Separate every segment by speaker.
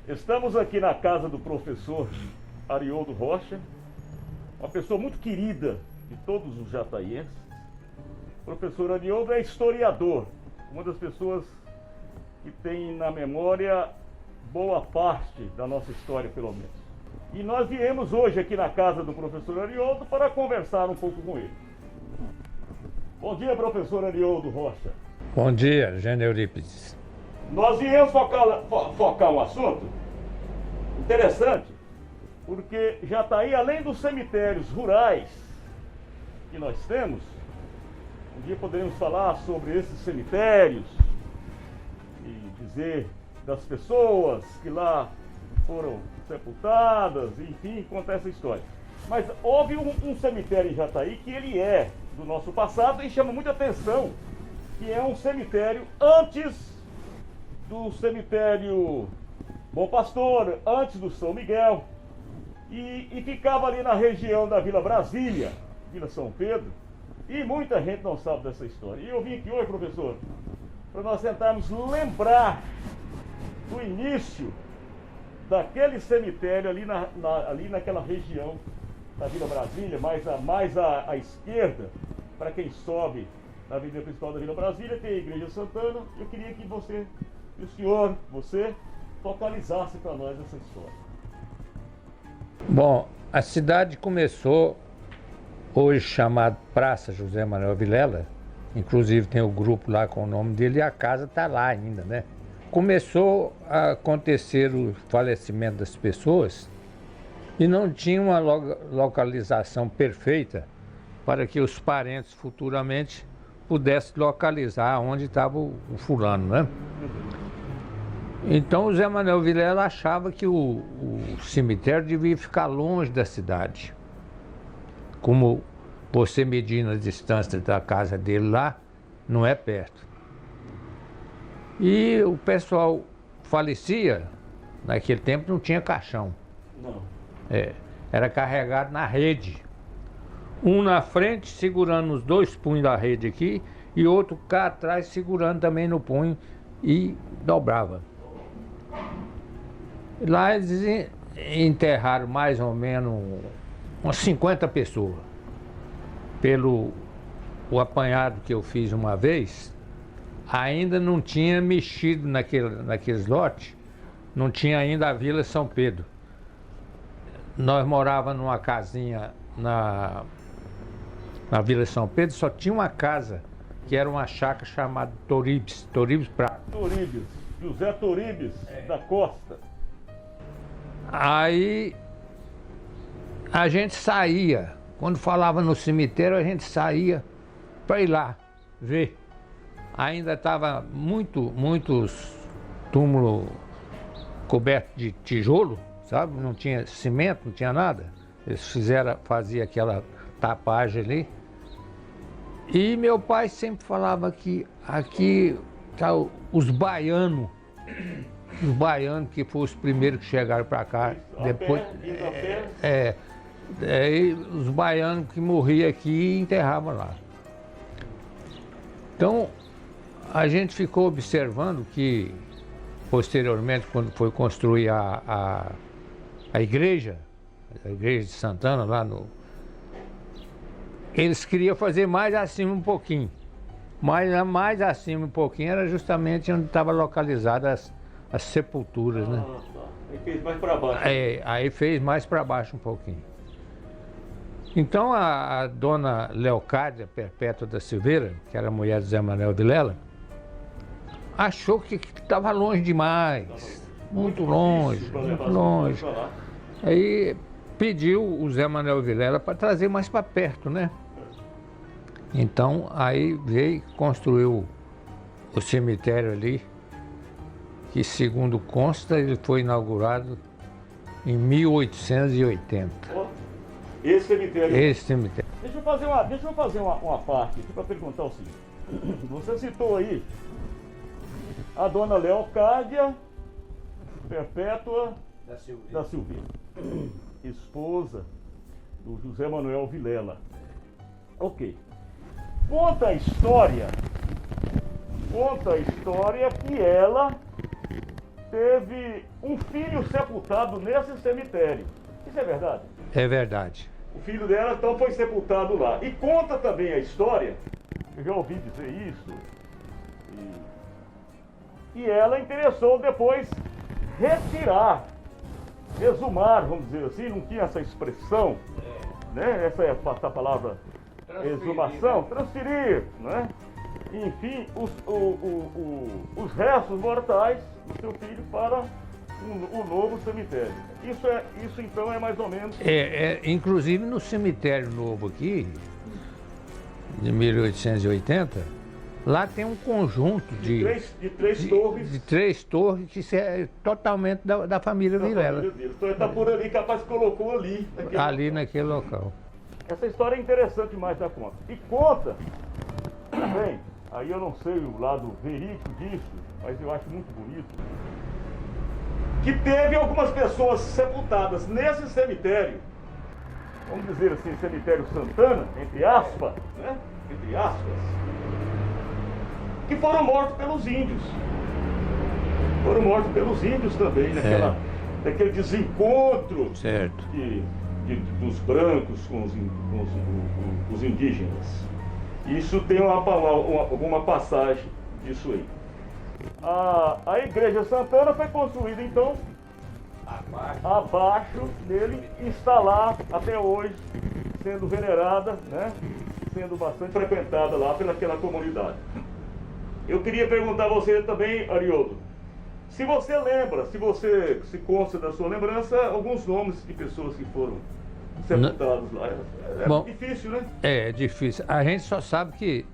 Speaker 1: Estamos aqui na casa do professor Arioldo Rocha, uma pessoa muito querida de todos os jataienses. O professor Arioldo é historiador, uma das pessoas que tem na memória boa parte da nossa história, pelo menos. E nós viemos hoje aqui na casa do professor Arioldo para conversar um pouco com ele. Bom dia, professor Arioldo Rocha.
Speaker 2: Bom dia, Gênio Eurípides.
Speaker 1: Nós viemos focar um assunto interessante, porque Jataí, além dos cemitérios rurais que nós temos, um dia poderemos falar sobre esses cemitérios e dizer das pessoas que lá foram sepultadas, enfim, conta essa história. Mas houve um cemitério em Jataí que ele é do nosso passado e chama muita atenção, que é um cemitério antes do cemitério Bom Pastor, antes do São Miguel, e ficava ali na região da Vila Brasília, Vila São Pedro, e muita gente não sabe dessa história. E eu vim aqui hoje, professor, para nós tentarmos lembrar do início daquele cemitério ali naquela região da Vila Brasília, mais à esquerda, para quem sobe na avenida principal da Vila Brasília, tem a Igreja Santana. Eu queria que você focalizasse para nós essa história.
Speaker 2: Bom, a cidade começou hoje chamado Praça José Manuel Vilela, inclusive tem o grupo lá com o nome dele e a casa está lá ainda, né? Começou a acontecer o falecimento das pessoas e não tinha uma localização perfeita para que os parentes futuramente pudessem localizar onde estava o fulano, né? Então o Zé Manuel Vilela achava que o cemitério devia ficar longe da cidade. Como você medindo a distância da casa dele lá, não é perto. E o pessoal falecia, naquele tempo não tinha caixão.
Speaker 1: Não.
Speaker 2: Era carregado na rede. Um na frente segurando os dois punhos da rede aqui e outro cá atrás segurando também no punho e dobrava. Lá eles enterraram mais ou menos umas 50 pessoas. Pelo o apanhado que eu fiz uma vez, ainda não tinha mexido naqueles lotes, não tinha ainda a Vila São Pedro. Nós morávamos numa casinha na Vila São Pedro, só tinha uma casa, que era uma chácara chamada Toribes Prato.
Speaker 1: Toribes, José Toribes da Costa.
Speaker 2: Aí a gente saía, quando falava no cemitério, a gente saía para ir lá ver. Ainda estava muitos túmulos cobertos de tijolo, sabe? Não tinha cimento, não tinha nada. Eles faziam aquela tapagem ali. E meu pai sempre falava que aqui tá os baianos que foram os primeiros que chegaram para cá. Depois, os baianos que morriam aqui e enterravam lá. Então, a gente ficou observando que, posteriormente, quando foi construir a igreja de Santana, lá no... Eles queriam fazer mais acima um pouquinho. Mas mais acima um pouquinho era justamente onde estavam localizadas as sepulturas, né?
Speaker 1: Aí fez mais para baixo.
Speaker 2: Aí fez mais para baixo um pouquinho. Então a dona Leocádia Perpétua da Silveira, que era a mulher do Zé Manuel Vilela, achou que estava longe demais, muito longe. Aí pediu o Zé Manuel Vilela para trazer mais para perto, né? Então aí veio e construiu o cemitério ali, que segundo consta ele foi inaugurado em 1880.
Speaker 1: Esse cemitério.
Speaker 2: Esse cemitério.
Speaker 1: Deixa eu fazer uma parte aqui para perguntar o seguinte. Você citou aí a dona Leocádia Perpétua da Silveira, esposa do José Manuel Vilela. Ok. Conta a história que ela teve um filho sepultado nesse cemitério. Isso é verdade?
Speaker 2: É verdade.
Speaker 1: O filho dela então foi sepultado lá. E conta também a história, eu já ouvi dizer isso, e ela interessou depois retirar, exumar, vamos dizer assim, não tinha essa expressão, né? Essa é a palavra exumação, transferir, né? Enfim, os restos mortais do seu filho para o novo cemitério. Isso então é mais ou menos...
Speaker 2: Inclusive no cemitério novo aqui, de 1880, lá tem um conjunto de três torres que é totalmente da família Vilela.
Speaker 1: Então ele está por ali, capaz que colocou ali.
Speaker 2: Naquele local.
Speaker 1: Essa história é interessante demais da conta. E conta também, aí eu não sei o lado verídico disso, mas eu acho muito bonito, que teve algumas pessoas sepultadas nesse cemitério, vamos dizer assim, cemitério Santana, entre aspas, né? Entre aspas, que foram mortos pelos índios. Foram mortos pelos índios também, naquele desencontro
Speaker 2: certo.
Speaker 1: Dos brancos com os indígenas. Isso tem alguma passagem disso aí. A igreja Santana foi construída então abaixo dele, e está lá até hoje, sendo venerada, né? Sendo bastante frequentada lá pelaquela comunidade. Eu queria perguntar a você também, Arioldo, se você lembra, se consta da sua lembrança, alguns nomes de pessoas que foram sepultados lá.
Speaker 2: Bom,
Speaker 1: difícil, né?
Speaker 2: É difícil. A gente só sabe que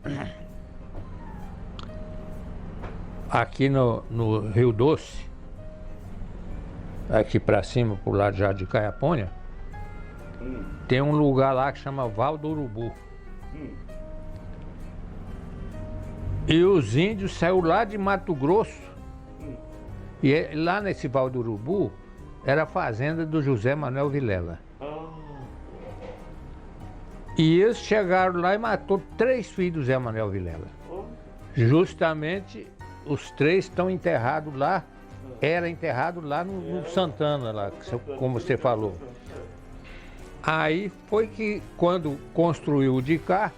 Speaker 2: aqui no Rio Doce, aqui para cima, pro lado já de Caiapônia, tem um lugar lá que chama Val do Urubu. E os índios saíram lá de Mato Grosso, e lá nesse Val do Urubu era a fazenda do José Manuel Vilela. E eles chegaram lá e matou 3 filhos do Zé Manuel Vilela. Justamente os 3 estão enterrados lá, era enterrado lá no Santana, lá, como você falou. Aí foi que, quando construiu o de cá,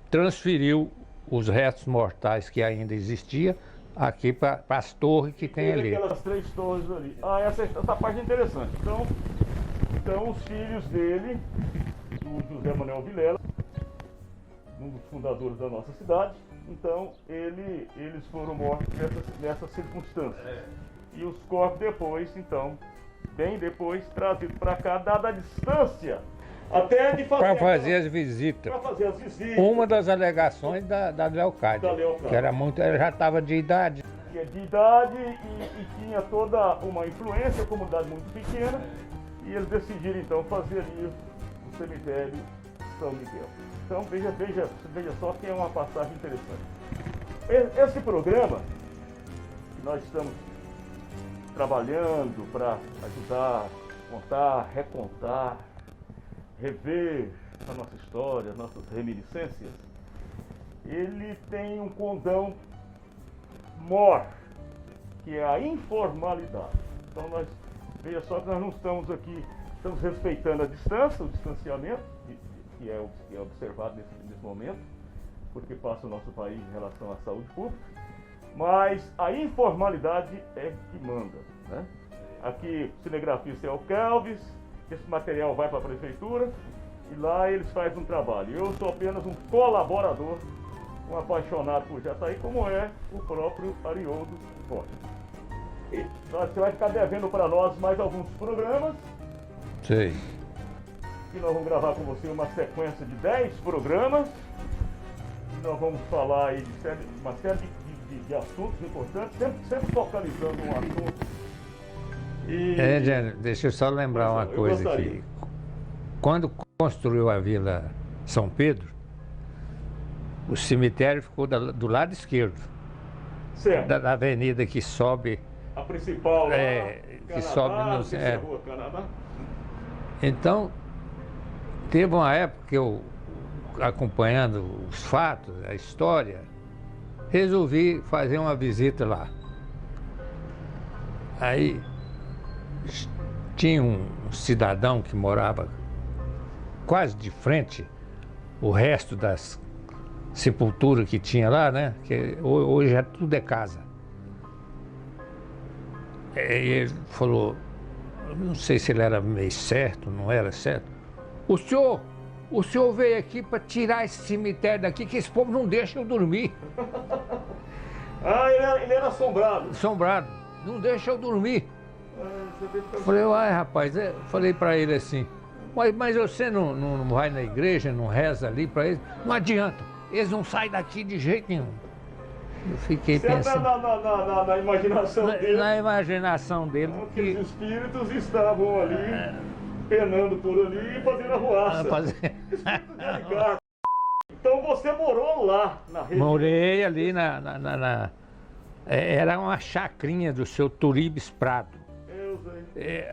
Speaker 2: transferiu os restos mortais que ainda existiam aqui para as torres que tem ali.
Speaker 1: Aquelas 3 torres ali. Essa parte é interessante. Então os filhos dele, o José Manuel Vilela, um dos fundadores da nossa cidade, então eles foram mortos nessa circunstância. E os corpos depois, então, bem depois, trazidos para cá, dada a distância, até de fazer...
Speaker 2: Para fazer as visitas. Uma das alegações da Leocádia, que era muito, ela já estava de idade.
Speaker 1: E tinha toda uma influência, comunidade muito pequena, e eles decidiram então fazer ali o cemitério São Miguel. Então veja só que é uma passagem interessante. Esse programa que nós estamos trabalhando para ajudar, contar, recontar, rever a nossa história, as nossas reminiscências, ele tem um condão maior, que é a informalidade. Então veja só que nós não estamos aqui, estamos respeitando a distância, o distanciamento, que é observado nesse momento, porque passa o nosso país em relação à saúde pública, mas a informalidade é que manda, né? Aqui o cinegrafista é o Kelvis, esse material vai para a prefeitura e lá eles fazem um trabalho. Eu sou apenas um colaborador, um apaixonado por Jataí, como é o próprio Arioldo Rocha. Você vai ficar devendo para nós mais alguns programas.
Speaker 2: Sei.
Speaker 1: E nós vamos gravar com você uma sequência de 10 programas. E nós vamos falar aí de uma série de assuntos importantes, sempre focalizando um assunto.
Speaker 2: Jânio, deixa eu só lembrar uma coisa aqui. Quando construiu a Vila São Pedro, o cemitério ficou do lado esquerdo.
Speaker 1: Certo.
Speaker 2: Da avenida que sobe.
Speaker 1: A principal lá,
Speaker 2: que sobe no
Speaker 1: Rua Canadá.
Speaker 2: Então, teve uma época que eu, acompanhando os fatos, a história, resolvi fazer uma visita lá. Aí tinha um cidadão que morava quase de frente, o resto das sepulturas que tinha lá, né? Que hoje tudo é casa. E ele falou, não sei se ele era meio certo, não era certo. O senhor veio aqui para tirar esse cemitério daqui, que esse povo não deixa eu dormir.
Speaker 1: Ah, ele era assombrado.
Speaker 2: Assombrado, não deixa eu dormir.
Speaker 1: Você vê que
Speaker 2: Falei, uai, rapaz, falei para ele assim, mas você não vai na igreja, não reza ali para eles? Não adianta, eles não saem daqui de jeito nenhum. Eu fiquei
Speaker 1: Você
Speaker 2: pensando.
Speaker 1: na imaginação dele.
Speaker 2: Na imaginação dele.
Speaker 1: Que os espíritos estavam ali, penando por ali e fazendo arruaça. Espíritos delicados. Então você morou lá na região?
Speaker 2: Morei ali era uma chacrinha do seu Turibes Prado.
Speaker 1: Eu sei.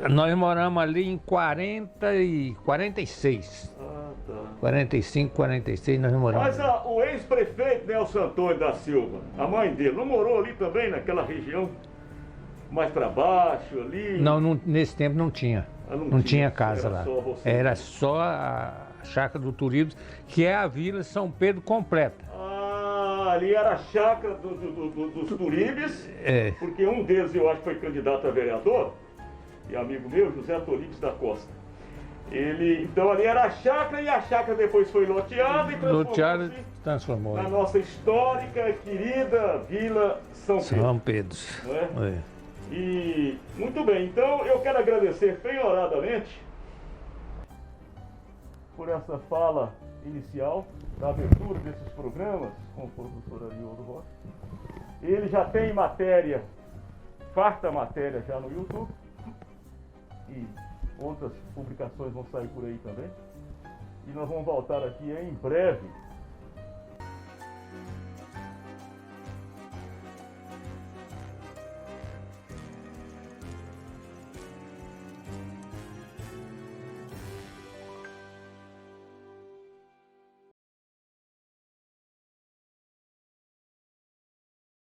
Speaker 2: Nós moramos ali em 46.
Speaker 1: Ah, tá.
Speaker 2: 45, 46 nós moramos.
Speaker 1: Mas o ex-prefeito Nelson Antônio da Silva, a mãe dele, não morou ali também, naquela região? Mais para baixo, ali?
Speaker 2: Não, nesse tempo não tinha. Não tinha casa
Speaker 1: era
Speaker 2: lá.
Speaker 1: só você.
Speaker 2: Era só a chácara do Turibes, que é a Vila São Pedro completa.
Speaker 1: Ah, ali era a chácara dos Turibes, porque um deles eu acho que foi candidato a vereador, e amigo meu, José Turibes da Costa. Então ali era a chácara e a chácara depois foi loteada e
Speaker 2: transformou
Speaker 1: na nossa histórica e querida Vila São Pedro.
Speaker 2: São Pedro.
Speaker 1: Não é? E muito bem, então eu quero agradecer penhoradamente por essa fala inicial da abertura desses programas com o professor Arioldo Rocha. Ele já tem matéria, farta matéria já no YouTube e outras publicações vão sair por aí também. E nós vamos voltar aqui em breve